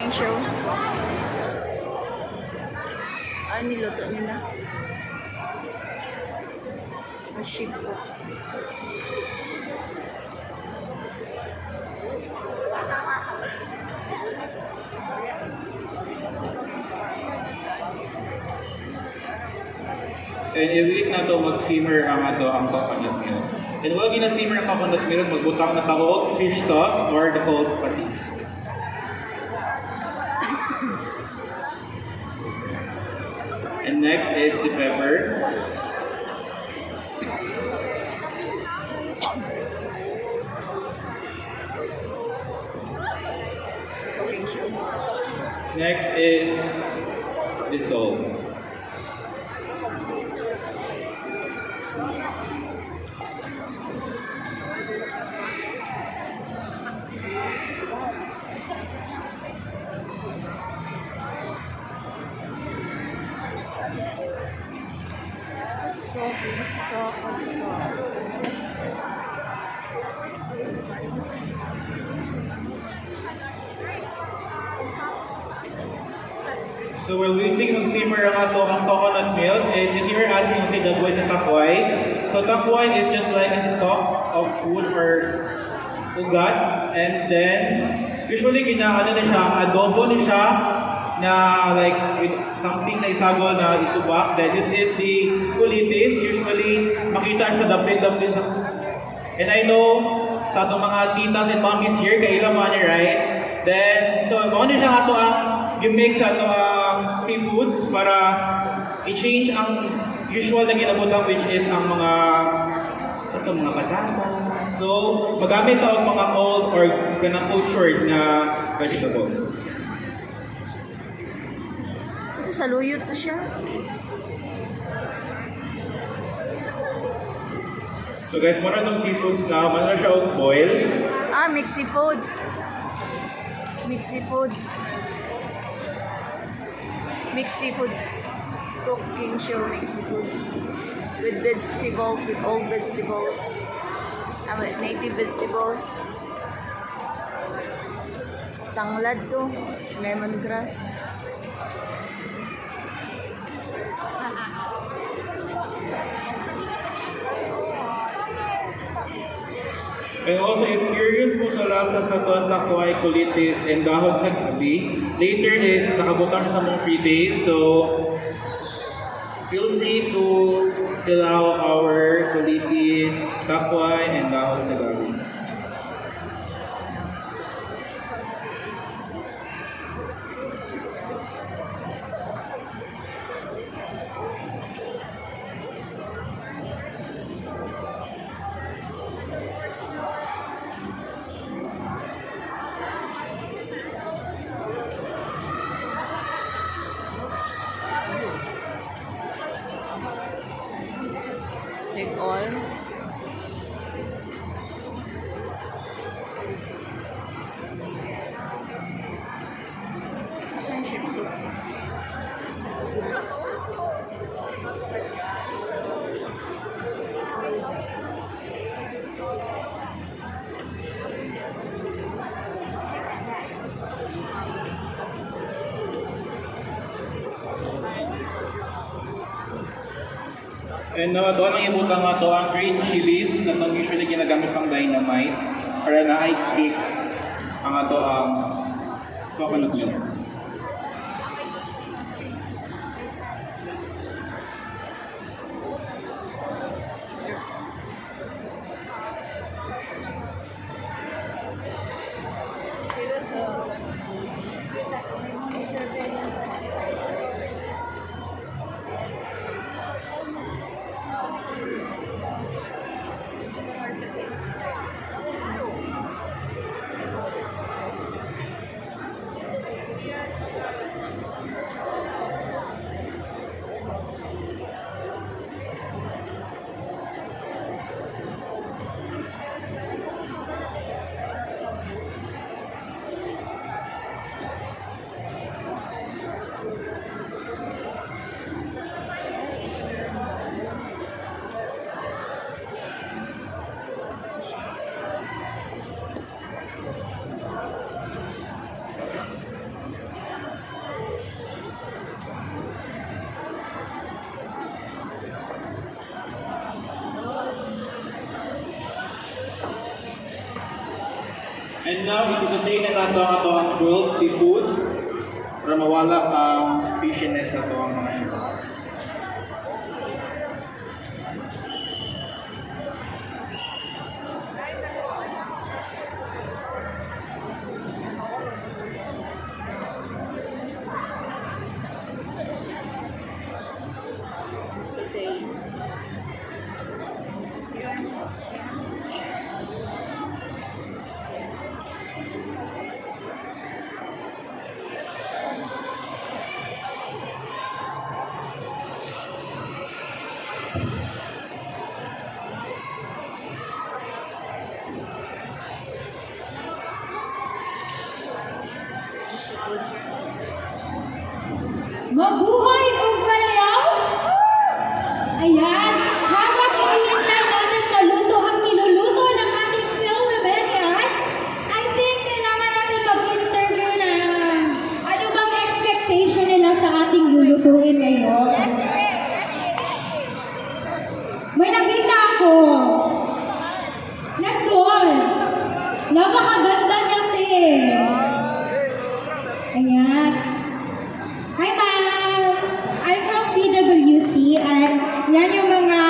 cooking show. Ano niluto nila? Ang chef ko. And i-wait na to mag-simmer ang coconut milk. And while gina-simmer ang coconut milk, magbutang na taog, fish sauce, or the cold patis. And next is the pepper. Cooking show. Next is the salt. So while waiting to simmer ang coconut milk, and if you're asking kasi dagway sa takway, so takway is just like a stock of food or ugat, and then usually ano na siya, adobo na siya na like with something na isagol na isubak. Then this is the kulitis, usually makita siya dapit-dapit sa. And I know sa itong mga titas and mommies here, kailan man right? Then, so ano siya ato ang gimix sa seafoods para i-change ang usual na ginabutang, which is ang mga patata. So, magamit tayo mga old or ganang cultured na vegetables. Ito sa luyot to siya. So guys, muna itong seafoods na, muna siya boil. Mixed seafoods. Mixed seafoods. Mixed seafoods. Cooking show mixed seafoods. With vegetables, with old vegetables. With native vegetables. Tanglad to. Lemongrass. And also, if curious mo sa lasa sa takway, kulitis, and dahon sa gabi, later is nakabutang sa mga free days. So, feel free to fill out our kulitis, takway, and dahon sa gabi. Take oil. Saan siya ito? And doon ang ibutang nga to ang green chilies na itong usually ginagamit pang dynamite para na ay kick ang ato ang coconut milk. now, isusunod na nato ang ato ang grilled seafoods para mawala ang fishiness na ito ang mga ito. Saute. Seafoods. Mabuhay o balayaw? Ayan, habang hinihintay natin maluto ang niluluto ng ating Filmemerian, I think kailangan natin mag-interview na ano bang expectation nila sa ating lulutuin ngayon. May nakita ako. Nandun. Napakaganda niya, te. Ayan. Hi, ma'am! I'm from PWC and yan yung mga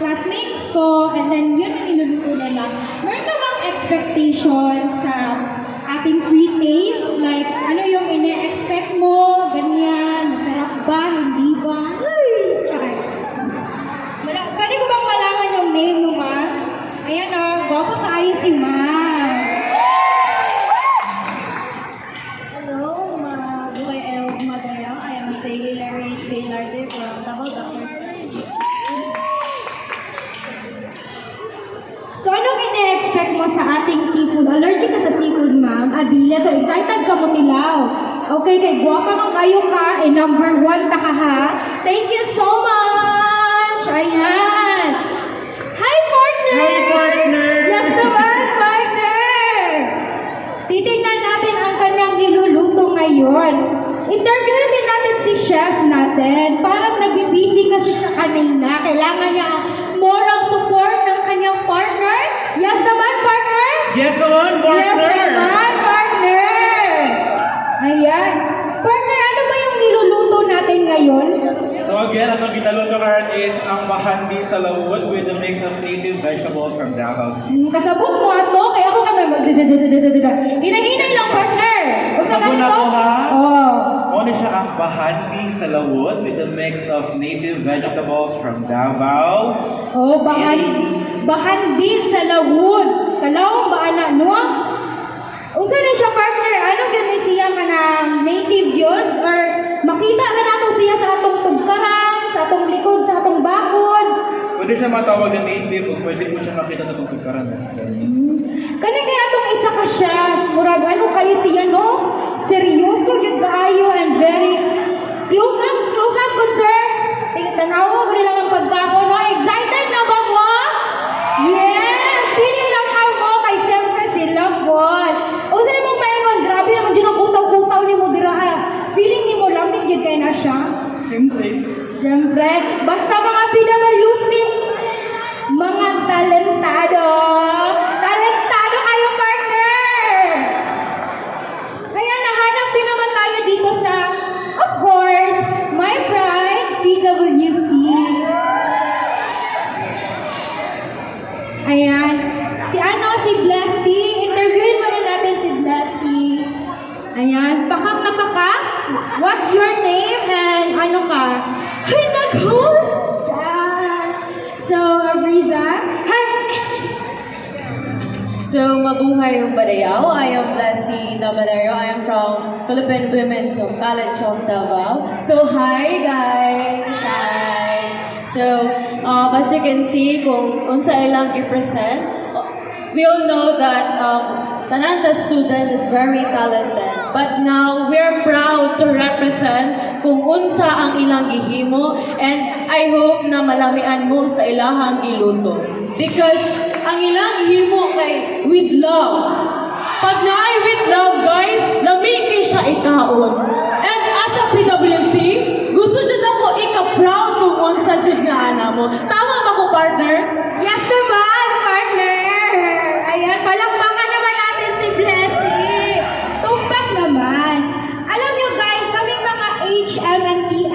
classmates ko and then yun ang niluluto nila. Meron ka bang expectation sa ating free taste? Like, ano yung ine-expect mo? Ganyan? Masarap ba? Hindi ba? Ay! Tsaka. Pwede ko bang malaman yung name mo, ma'am? Ayan o, guwapo kaayo si ma'am. Hello, Mabuhay El Madaya. I am Taylor Larry Spainarde from Davao Doctors. So, anong ine-expect mo sa ating seafood? Allergic ka sa seafood, ma'am. Adila, so excited ka mo tilaw. Okay, kay guwapa kang kayo ka, number 1 ta ka ha. Thank you so much! Ayan! Hi, partner! Hi, partner! Yes naman, partner! Titingnan natin ang kanyang niluluto ngayon. Interviewin din natin si chef natin. Parang nag-busy kasi siya kanina. Kailangan niya moral support ng kanyang partner. Yes naman, partner? Yes naman, partner! Yes naman, partner! Ayan. Partner, ano ba yung niluluto natin ngayon? So again, ang ginaluto karon is ang bahandi sa lawod with a mix of native vegetables from Davao City. Kasabot mo ato, kaya ako kami Hinay-hinay lang, partner! Kung saan Sabon ganito? ako, ha? Oo. Ano siya ang bahandi sa lawod with a mix of native vegetables from Davao. Oh, bahandi sa lawod. Kalawang ba anak no? Unsa na siya, partner? Ano gani siya ka ng native yun? Or makita na nato siya sa atong tugkarang, sa atong likod, sa atong bakod? Pwede siya matawag na native o pwede mo siya makita sa tungkol Kani kaya atong isa ka siya, murag ano kayo siya, no? Seryoso yun kaayo and very close up, good sir. Tanawa ko nila ng pagkako, no? Excited na ba mo? Yes! Feeling lang ka mo kay siyempre sila po. O sa'yo mong maingon, grabe naman dyan ang kutaw-kutaw ni mo dira. Feeling ni mo lamig yun kayo na siya? Siyempre. Siyempre, basta mga PWC, mga talentado. Talentado kayo, partner! Kaya nahanap din naman tayo dito sa, of course, My Pride, PWC. Ayan. Si Blessy. Interviewin mo rin natin si Blessy. Ayan. Pakak na pakak. What's your name and ano ka? Ay, nag-host! Diyan. So, Abriza. Hi! So, Mabuhay o Balayaw. I am Blessy Navarro. I am from Philippine Women's College of Davao. So, hi guys! Hi! So, as you can see, kung unsa ilang i-present, we all know that Tananta student is very talented. But now, we're proud to represent kung unsa ang ilang gihimo and I hope na malamian mo sa ilahang giluto. Because ang ilang gihimo kay with love. Pag naay with love, guys, lami kay siya ikaon. And as a PWC, gusto dyan ako ika-proud kung unsa dyan nga ana mo. Tama ba ko, partner? Yes naman!